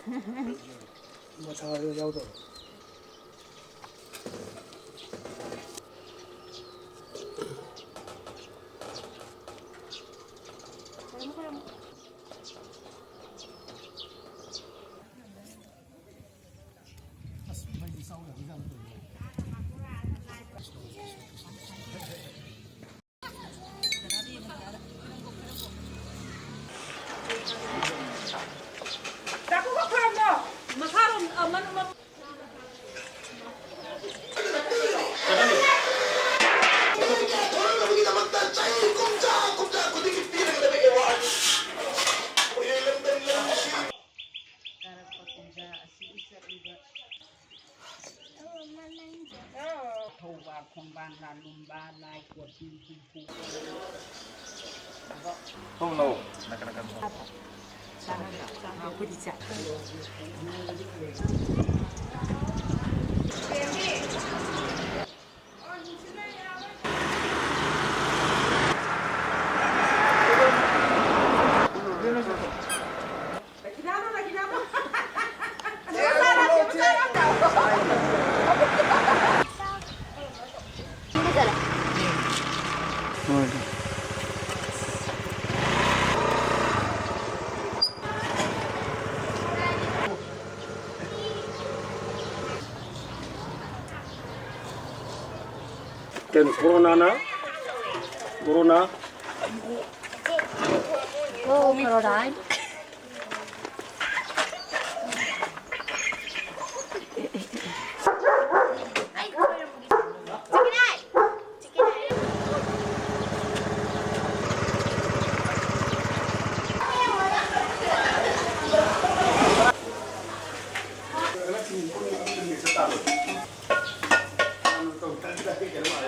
뭐 잘 야우도. thâu và không ban là lùm ba lai của chim phù không lâu 나가나가 부딪혀 걘 코로나나? 코로나? Oh, Caroline.